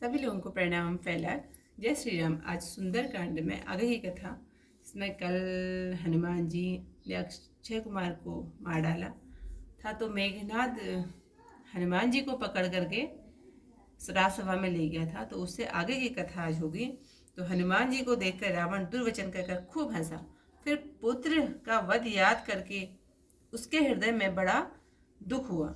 सभी लोगों को प्रणाम फैला। जय श्री राम। आज सुंदर कांड में आगे की कथा, इसमें कल हनुमान जी ने अक्षय कुमार को मार डाला था, तो मेघनाद हनुमान जी को पकड़ करके राजसभा में ले गया था। तो उससे आगे की कथा आज होगी। तो हनुमान जी को देखकर रावण दुर्वचन कहकर खूब हंसा। फिर पुत्र का वध याद करके उसके हृदय में बड़ा दुख हुआ।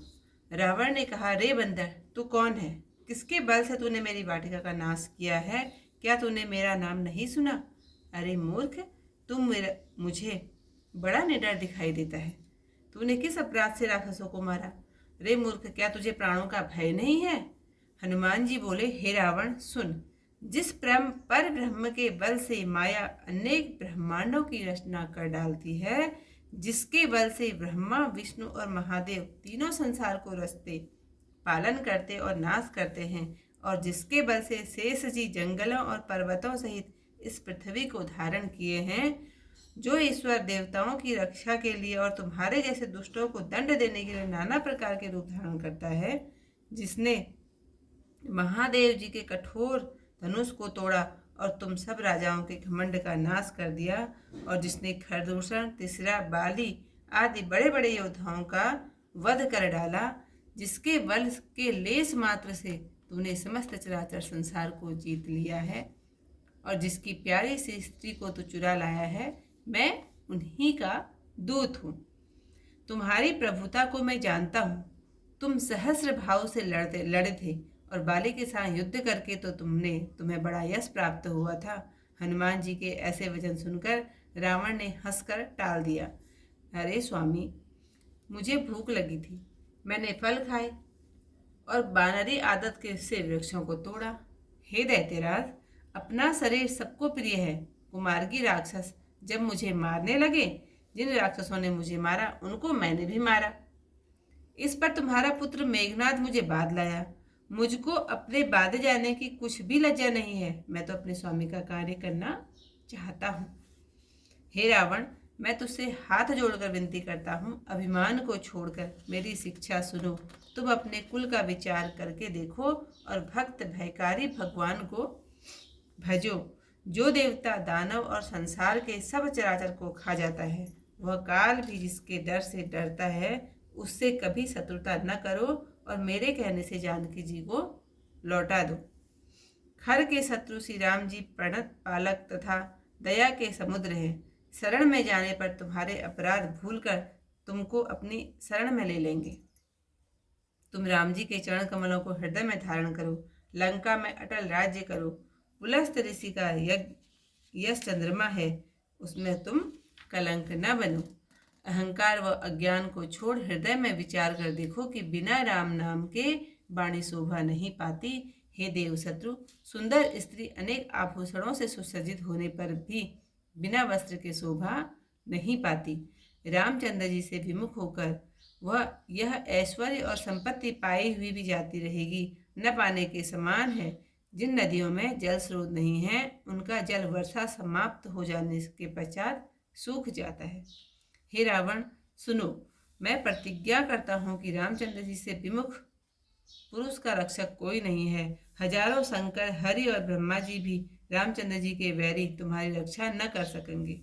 रावण ने कहा, रे बंदर, तू कौन है? किसके बल से तूने मेरी वाटिका का नाश किया है? क्या तूने मेरा नाम नहीं सुना? अरे मूर्ख, मुझे बड़ा निडर दिखाई देता है। तूने किस अपराध से राक्षसों को मारा? रे मूर्ख, क्या तुझे प्राणों का भय नहीं है? हनुमान जी बोले, हे रावण, सुन। जिस पर ब्रह्म के बल से माया अनेक ब्रह्मांडों की रचना कर डालती है, जिसके बल से ब्रह्मा, विष्णु और महादेव तीनों संसार को रचते, पालन करते और नाश करते हैं, और जिसके बल से शेष जी जंगलों और पर्वतों सहित इस पृथ्वी को धारण किए हैं, जो ईश्वर देवताओं की रक्षा के लिए और तुम्हारे जैसे दुष्टों को दंड देने के लिए नाना प्रकार के रूप धारण करता है, जिसने महादेव जी के कठोर धनुष को तोड़ा और तुम सब राजाओं के घमंड का नाश कर दिया, और जिसने खरदूषण, तिसरा, बाली आदि बड़े बड़े योद्धाओं का वध कर डाला, जिसके बल के लेस मात्र से तूने समस्त चराचर संसार को जीत लिया है, और जिसकी प्यारी सी स्त्री को तू चुरा लाया है, मैं उन्हीं का दूत हूँ। तुम्हारी प्रभुता को मैं जानता हूँ। तुम सहस्र भाव से लड़े थे, और बाली के साथ युद्ध करके तो तुम्हें बड़ा यश प्राप्त हुआ था। हनुमान जी के ऐसे वचन सुनकर रावण ने हंसकर टाल दिया। अरे स्वामी, मुझे भूख लगी थी, मैंने फल खाए और बानरी आदत के से वृक्षों को तोड़ा। हे दैत्यराज, अपना शरीर सबको प्रिय है। कुमार्गी राक्षस जब मुझे मारने लगे, जिन राक्षसों ने मुझे मारा उनको मैंने भी मारा। इस पर तुम्हारा पुत्र मेघनाद मुझे बांध लाया। मुझको अपने बांधे जाने की कुछ भी लज्जा नहीं है। मैं तो अपने स्वामी का कार्य करना चाहता हूँ। हे रावण, मैं तुझसे हाथ जोड़कर विनती करता हूँ, अभिमान को छोड़कर मेरी शिक्षा सुनो। तुम अपने कुल का विचार करके देखो और भक्त भयकारी भगवान को भजो। जो देवता, दानव और संसार के सब चराचर को खा जाता है, वह काल भी जिसके डर से डरता है, उससे कभी शत्रुता न करो, और मेरे कहने से जानकी जी को लौटा दो। खर के शत्रु श्री राम जी प्रणत पालक तथा दया के समुद्र हैं। शरण में जाने पर तुम्हारे अपराध भूलकर तुमको अपनी शरण में ले लेंगे। तुम राम जी के चरण कमलों को हृदय में धारण करो, लंका में अटल राज्य करो। पुलस्त ऋषि का यश चंद्रमा है, उसमें तुम कलंक न बनो। अहंकार व अज्ञान को छोड़ हृदय में विचार कर देखो कि बिना राम नाम के वाणी शोभा नहीं पाती। हे देव शत्रु, सुंदर स्त्री अनेक आभूषणों से सुसज्जित होने पर भी बिना वस्त्र के शोभा नहीं पाती। रामचंद्र जी से विमुख होकर वह यह ऐश्वर्य और संपत्ति पाई हुई भी जाती रहेगी, न पाने के समान है। जिन नदियों में जल स्रोत नहीं है, उनका जल वर्षा समाप्त हो जाने के पश्चात सूख जाता है। हे रावण, सुनो, मैं प्रतिज्ञा करता हूँ कि रामचंद्र जी से विमुख पुरुष का रक्षक कोई नहीं है। हजारों शंकर, हरि और ब्रह्मा जी भी रामचंद्र जी के वैरी तुम्हारी रक्षा न कर सकेंगे।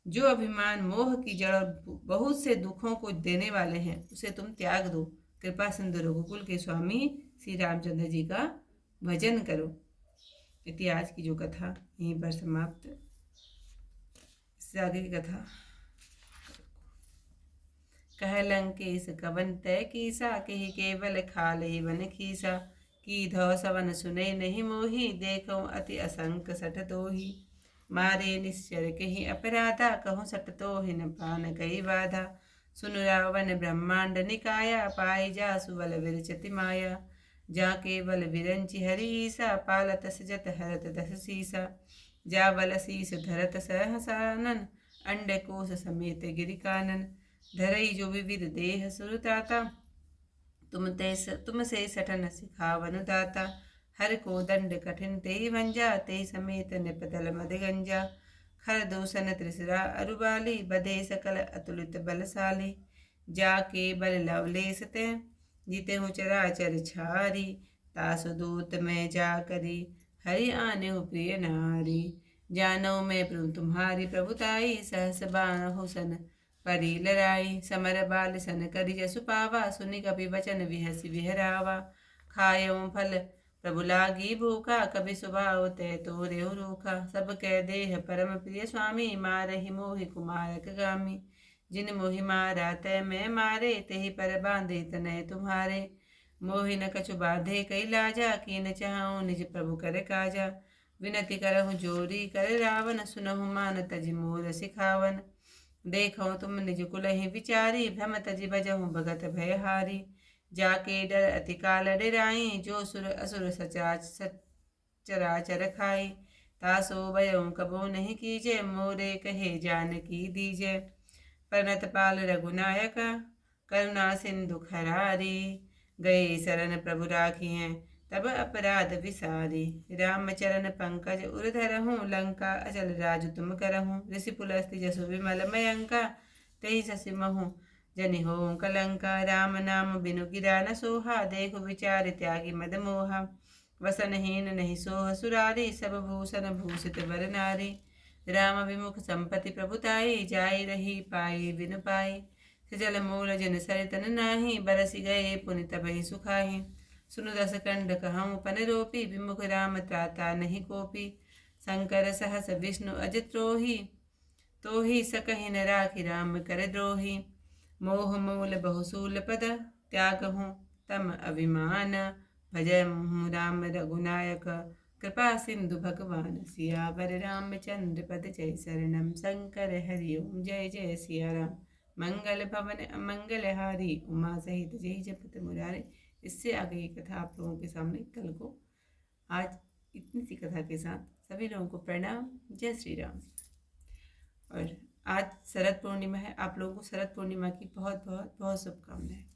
जो अभिमान, मोह की जड़ और बहुत से दुखों को देने वाले हैं, उसे तुम त्याग दो। कृपा सिंधु रघुकुल के स्वामी श्री रामचंद्र जी का भजन करो। इतिहास की जो कथा यहीं पर समाप्त। इससे आगे की कथा। कह लंकेश कवन तय कीसा, कही केवल खाल ही वन खीसा। की धौ सवन सुने नहीं मोही, देखो अति असंक सठ तोही। मारे निश्चर कही अपराधा, कहूँ सट तोहि न पान कई बाधा। सुन रावण ब्रह्मांड निकाया, पाई जा सुबल विरचति माया। जा केवल विरंचि हरीसा, पालत सजत हरत दस सीसा। जा बल शीस धरत सहसानन, अंड कोश समेत गिरिकानन। धरई जो विविध देह सुरताता, तुमसे सठन सिखावन दाता। हर को दंड कठिन तेहि भंजा, तेहि समेत निपतल मदगंजा। खर दूषण त्रिसरा अरुबाली, बधे सकल अतुलित बलशाली। जाके बल लवलेस ते, जीते हूँ चराचर छारी। तासु दूत में जा करी, हरि आने हो प्रिय नारी। जानो मैं प्रभु तुम्हारी प्रभुताई, सहस बाणहु सन परी लराई। समर बाल सन करि जसु पावा, सुनि कपि वचन विहसि विहरावा। खायऊ फल प्रभु लागी भूखा, कभी सुभाव तय तोरेहु रूखा। सब कह देह परम प्रिय स्वामी, मारहि मोहि कुमारक गामी। जिन मोहि मारा तय मैं मारे, तेहि पर बांधे तनय तुम्हारे। मोहि न कछु बाधे कई लाजा, कीन चाहूँ निज प्रभु कर काजा। विनति करहु जोरी कर रावण, सुनहु मान तजि मोर सिखावन। देखो तुम निज कुलहि विचारी, भ्रम तजि भजहु भगत भयहारी। जाके डर अति काल डराई, जो सुर असुर सचराचर खाई। तासो भयउ कबो नहीं कीजे, मोरे कहे जानकी दीजे। परनत पाल रघुनायक, करुणा सिंधु खरारी। गए शरण प्रभु राखिए, तब अपराध विसारी। रामचरण पंकज उर धरहूँ, लंका अचल राज तुम करहूँ। ऋषि पुलस्ति जसु विमल मयंका, तेहि शशि महु जनि हो कलंका। राम नाम बिनु गिरा न सोहा, देखु विचार त्यागी मद मोहा। वसनहीन नहीं सोह सुरारी, सब भूषण भूषित वर नारी। राम विमुख संपत्ति प्रभुताई, जाई रही पाई बिनु पाई। सजल मूल जन सरितन नाही, बरसि गए पुनि तबहि सुखाहि। सुनु दस कंड कहऊँ पन रोपी, विमुख राम त्राता नहीं कोपी। शंकर सहस विष्णु अज त्रोही, तोहि सकहि न राखि राम कर द्रोही। मोह मूल बहुसूल पद, त्यागहूँ तम अभिमान। भजहूँ राम रघुनायक, कृपा सिंधु भगवान। सियावर रामचंद्र पद जय शरणम, शंकर हरि ओम जय जय सिया राम। मंगल भवन अमंगल हारी, उमा सहित जय जपत मुरारे। इससे आगे की कथा आप लोगों के सामने कल को। आज इतनी सी कथा के साथ सभी लोगों को प्रणाम, जय श्री राम। और आज शरद पूर्णिमा है, आप लोगों को शरद पूर्णिमा की बहुत बहुत बहुत शुभकामनाएं।